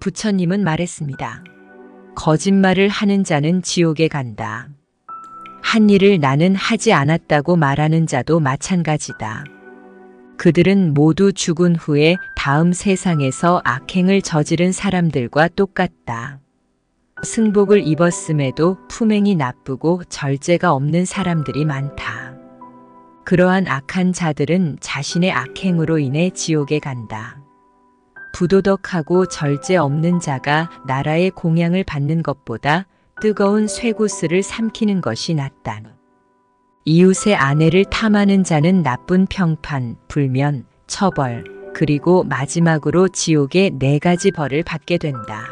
부처님은 말했습니다. 거짓말을 하는 자는 지옥에 간다. 한 일을 나는 하지 않았다고 말하는 자도 마찬가지다. 그들은 모두 죽은 후에 다음 세상에서 악행을 저지른 사람들과 똑같다. 승복을 입었음에도 품행이 나쁘고 절제가 없는 사람들이 많다. 그러한 악한 자들은 자신의 악행으로 인해 지옥에 간다. 부도덕하고 절제 없는 자가 나라의 공양을 받는 것보다 뜨거운 쇠구슬을 삼키는 것이 낫다. 이웃의 아내를 탐하는 자는 나쁜 평판, 불면, 처벌, 그리고 마지막으로 지옥의 4가지 벌을 받게 된다.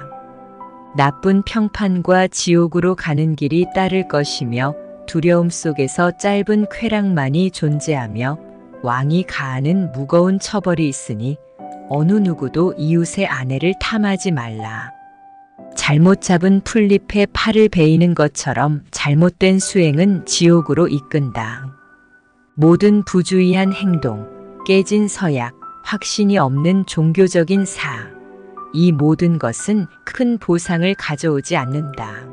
나쁜 평판과 지옥으로 가는 길이 따를 것이며 두려움 속에서 짧은 쾌락만이 존재하며 왕이 가하는 무거운 처벌이 있으니 어느 누구도 이웃의 아내를 탐하지 말라. 잘못 잡은 풀잎에 팔을 베이는 것처럼 잘못된 수행은 지옥으로 이끈다. 모든 부주의한 행동, 깨진 서약, 확신이 없는 종교적인 이 모든 것은 큰 보상을 가져오지 않는다.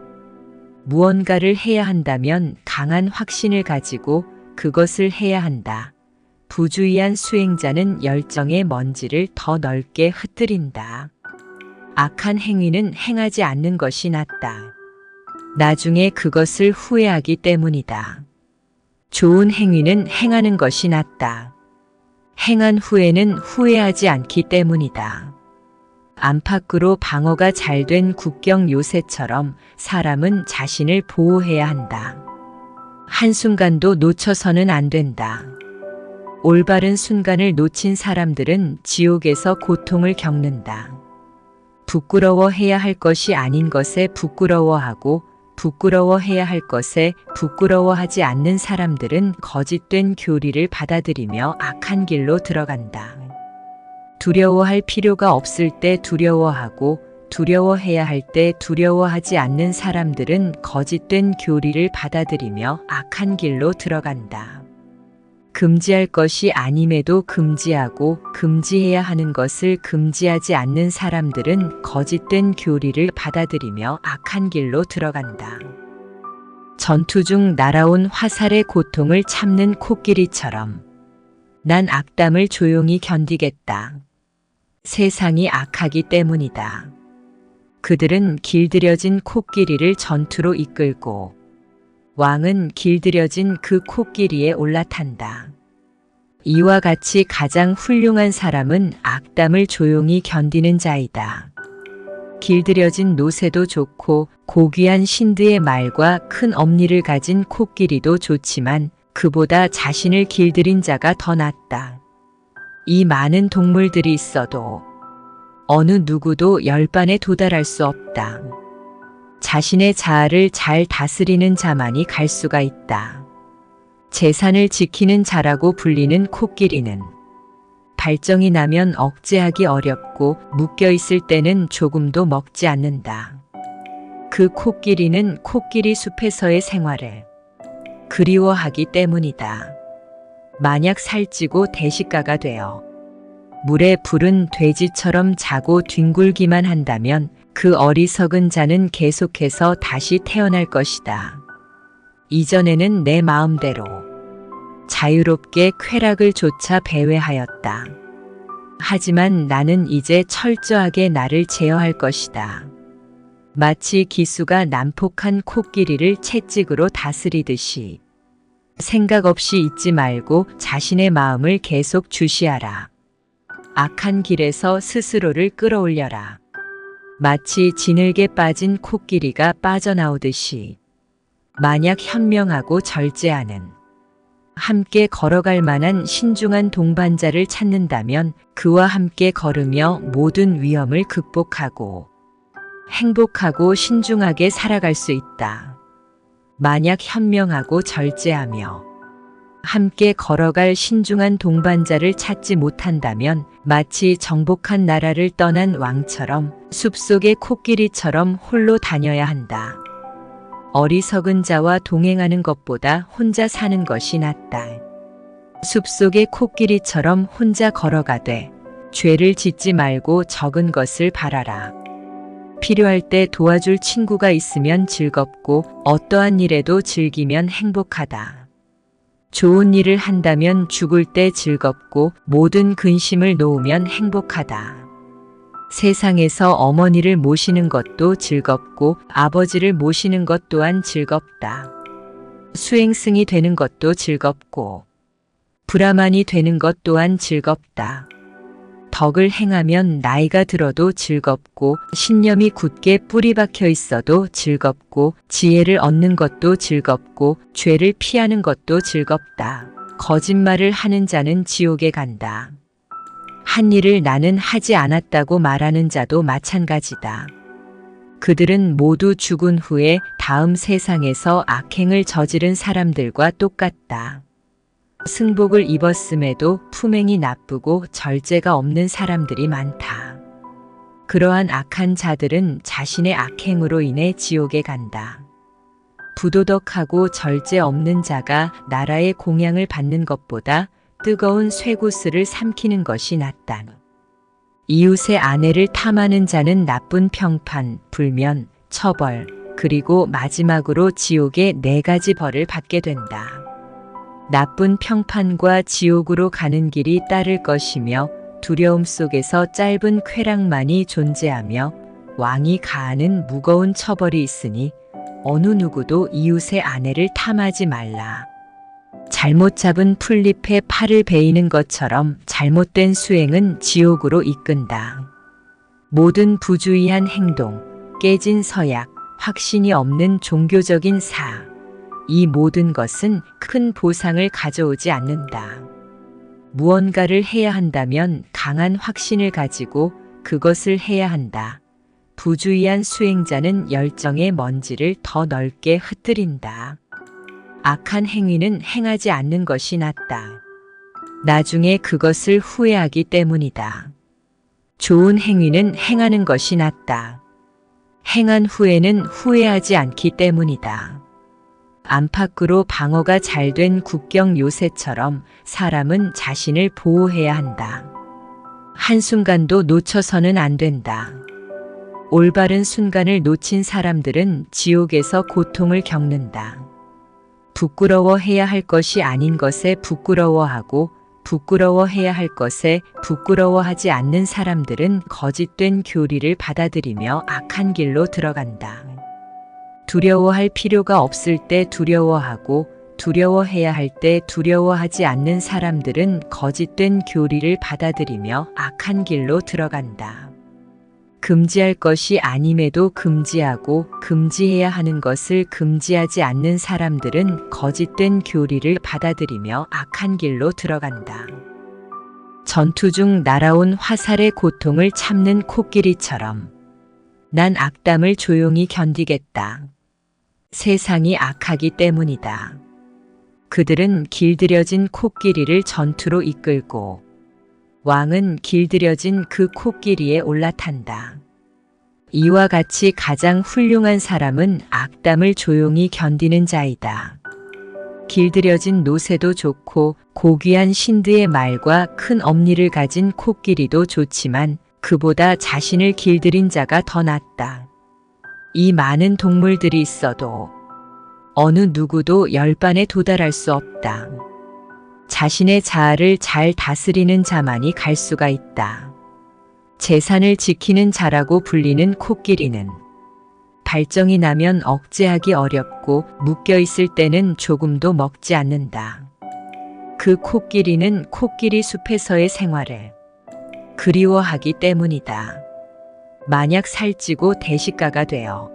무언가를 해야 한다면 강한 확신을 가지고 그것을 해야 한다. 부주의한 수행자는 열정의 먼지를 더 넓게 흩뜨린다. 악한 행위는 행하지 않는 것이 낫다. 나중에 그것을 후회하기 때문이다. 좋은 행위는 행하는 것이 낫다. 행한 후에는 후회하지 않기 때문이다. 안팎으로 방어가 잘 된 국경 요새처럼 사람은 자신을 보호해야 한다. 한순간도 놓쳐서는 안 된다. 올바른 순간을 놓친 사람들은 지옥에서 고통을 겪는다. 부끄러워해야 할 것이 아닌 것에 부끄러워하고 부끄러워해야 할 것에 부끄러워하지 않는 사람들은 거짓된 교리를 받아들이며 악한 길로 들어간다. 두려워할 필요가 없을 때 두려워하고 두려워해야 할 때 두려워하지 않는 사람들은 거짓된 교리를 받아들이며 악한 길로 들어간다. 금지할 것이 아님에도 금지하고 금지해야 하는 것을 금지하지 않는 사람들은 거짓된 교리를 받아들이며 악한 길로 들어간다. 전투 중 날아온 화살의 고통을 참는 코끼리처럼 난 악담을 조용히 견디겠다. 세상이 악하기 때문이다. 그들은 길들여진 코끼리를 전투로 이끌고 왕은 길들여진 그 코끼리에 올라탄다. 이와 같이 가장 훌륭한 사람은 악담을 조용히 견디는 자이다. 길들여진 노새도 좋고 고귀한 신드의 말과 큰 엄니를 가진 코끼리도 좋지만 그보다 자신을 길들인 자가 더 낫다. 이 많은 동물들이 있어도 어느 누구도 열반에 도달할 수 없다. 자신의 자아를 잘 다스리는 자만이 갈 수가 있다. 재산을 지키는 자라고 불리는 코끼리는 발정이 나면 억제하기 어렵고 묶여있을 때는 조금도 먹지 않는다. 그 코끼리는 코끼리 숲에서의 생활을 그리워하기 때문이다. 만약 살찌고 대식가가 되어 물에 부른 돼지처럼 자고 뒹굴기만 한다면 그 어리석은 자는 계속해서 다시 태어날 것이다. 이전에는 내 마음대로 자유롭게 쾌락을 좇아 배회하였다. 하지만 나는 이제 철저하게 나를 제어할 것이다. 마치 기수가 난폭한 코끼리를 채찍으로 다스리듯이 생각 없이 잊지 말고 자신의 마음을 계속 주시하라. 악한 길에서 스스로를 끌어올려라. 마치 진흙에 빠진 코끼리가 빠져나오듯이 만약 현명하고 절제하는 함께 걸어갈 만한 신중한 동반자를 찾는다면 그와 함께 걸으며 모든 위험을 극복하고 행복하고 신중하게 살아갈 수 있다. 만약 현명하고 절제하며 함께 걸어갈 신중한 동반자를 찾지 못한다면 마치 정복한 나라를 떠난 왕처럼 숲속의 코끼리처럼 홀로 다녀야 한다. 어리석은 자와 동행하는 것보다 혼자 사는 것이 낫다. 숲속의 코끼리처럼 혼자 걸어가되 죄를 짓지 말고 적은 것을 바라라. 필요할 때 도와줄 친구가 있으면 즐겁고 어떠한 일에도 즐기면 행복하다. 좋은 일을 한다면 죽을 때 즐겁고 모든 근심을 놓으면 행복하다. 세상에서 어머니를 모시는 것도 즐겁고 아버지를 모시는 것 또한 즐겁다. 수행승이 되는 것도 즐겁고 브라만이 되는 것 또한 즐겁다. 덕을 행하면 나이가 들어도 즐겁고 신념이 굳게 뿌리 박혀 있어도 즐겁고 지혜를 얻는 것도 즐겁고 죄를 피하는 것도 즐겁다. 거짓말을 하는 자는 지옥에 간다. 한 일을 나는 하지 않았다고 말하는 자도 마찬가지다. 그들은 모두 죽은 후에 다음 세상에서 악행을 저지른 사람들과 똑같다. 승복을 입었음에도 품행이 나쁘고 절제가 없는 사람들이 많다. 그러한 악한 자들은 자신의 악행으로 인해 지옥에 간다. 부도덕하고 절제 없는 자가 나라의 공양을 받는 것보다 뜨거운 쇠구슬을 삼키는 것이 낫다. 이웃의 아내를 탐하는 자는 나쁜 평판, 불면, 처벌, 그리고 마지막으로 지옥의 4가지 벌을 받게 된다. 나쁜 평판과 지옥으로 가는 길이 따를 것이며 두려움 속에서 짧은 쾌락만이 존재하며 왕이 가하는 무거운 처벌이 있으니 어느 누구도 이웃의 아내를 탐하지 말라. 잘못 잡은 풀잎에 팔을 베이는 것처럼 잘못된 수행은 지옥으로 이끈다. 모든 부주의한 행동, 깨진 서약, 확신이 없는 종교적인 이 모든 것은 큰 보상을 가져오지 않는다. 무언가를 해야 한다면 강한 확신을 가지고 그것을 해야 한다. 부주의한 수행자는 열정의 먼지를 더 넓게 흩뜨린다. 악한 행위는 행하지 않는 것이 낫다. 나중에 그것을 후회하기 때문이다. 좋은 행위는 행하는 것이 낫다. 행한 후에는 후회하지 않기 때문이다. 안팎으로 방어가 잘 된 국경 요새처럼 사람은 자신을 보호해야 한다. 한순간도 놓쳐서는 안 된다. 올바른 순간을 놓친 사람들은 지옥에서 고통을 겪는다. 부끄러워해야 할 것이 아닌 것에 부끄러워하고 부끄러워해야 할 것에 부끄러워하지 않는 사람들은 거짓된 교리를 받아들이며 악한 길로 들어간다. 두려워할 필요가 없을 때 두려워하고 두려워해야 할 때 두려워하지 않는 사람들은 거짓된 교리를 받아들이며 악한 길로 들어간다. 금지할 것이 아님에도 금지하고 금지해야 하는 것을 금지하지 않는 사람들은 거짓된 교리를 받아들이며 악한 길로 들어간다. 전투 중 날아온 화살의 고통을 참는 코끼리처럼 난 악담을 조용히 견디겠다. 세상이 악하기 때문이다. 그들은 길들여진 코끼리를 전투로 이끌고 왕은 길들여진 그 코끼리에 올라탄다. 이와 같이 가장 훌륭한 사람은 악담을 조용히 견디는 자이다. 길들여진 노새도 좋고 고귀한 신드의 말과 큰 엄니를 가진 코끼리도 좋지만 그보다 자신을 길들인 자가 더 낫다. 이 많은 동물들이 있어도 어느 누구도 열반에 도달할 수 없다. 자신의 자아를 잘 다스리는 자만이 갈 수가 있다. 재산을 지키는 자라고 불리는 코끼리는 발정이 나면 억제하기 어렵고 묶여 있을 때는 조금도 먹지 않는다. 그 코끼리는 코끼리 숲에서의 생활을 그리워하기 때문이다. 만약 살찌고 대식가가 되어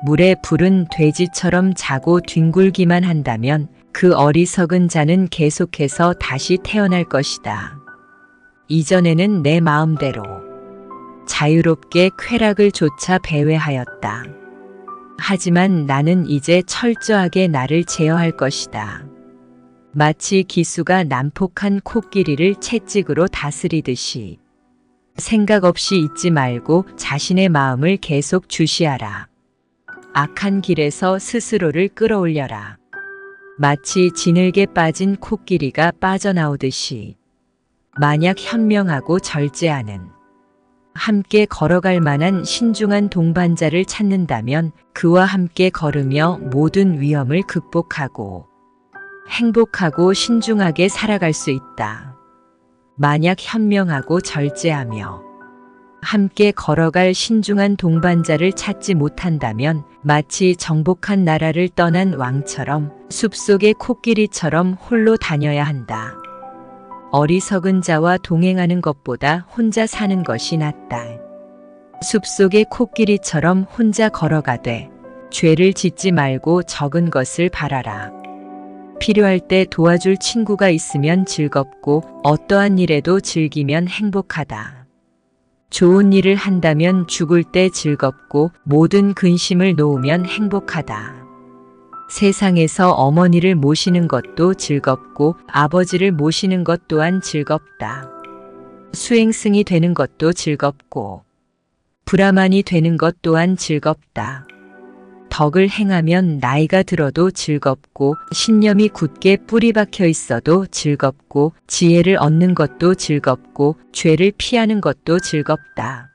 물에 부른 돼지처럼 자고 뒹굴기만 한다면 그 어리석은 자는 계속해서 다시 태어날 것이다. 이전에는 내 마음대로 자유롭게 쾌락을 조차 배회하였다. 하지만 나는 이제 철저하게 나를 제어할 것이다. 마치 기수가 난폭한 코끼리를 채찍으로 다스리듯이 생각 없이 잊지 말고 자신의 마음을 계속 주시하라. 악한 길에서 스스로를 끌어올려라. 마치 진흙에 빠진 코끼리가 빠져나오듯이 만약 현명하고 절제하는 함께 걸어갈 만한 신중한 동반자를 찾는다면 그와 함께 걸으며 모든 위험을 극복하고 행복하고 신중하게 살아갈 수 있다. 만약 현명하고 절제하며 함께 걸어갈 신중한 동반자를 찾지 못한다면 마치 정복한 나라를 떠난 왕처럼 숲속의 코끼리처럼 홀로 다녀야 한다. 어리석은 자와 동행하는 것보다 혼자 사는 것이 낫다. 숲속의 코끼리처럼 혼자 걸어가되 죄를 짓지 말고 적은 것을 바라라. 필요할 때 도와줄 친구가 있으면 즐겁고 어떠한 일에도 즐기면 행복하다. 좋은 일을 한다면 죽을 때 즐겁고 모든 근심을 놓으면 행복하다. 세상에서 어머니를 모시는 것도 즐겁고 아버지를 모시는 것 또한 즐겁다. 수행승이 되는 것도 즐겁고 브라만이 되는 것 또한 즐겁다. 덕을 행하면 나이가 들어도 즐겁고 신념이 굳게 뿌리 박혀 있어도 즐겁고 지혜를 얻는 것도 즐겁고 죄를 피하는 것도 즐겁다.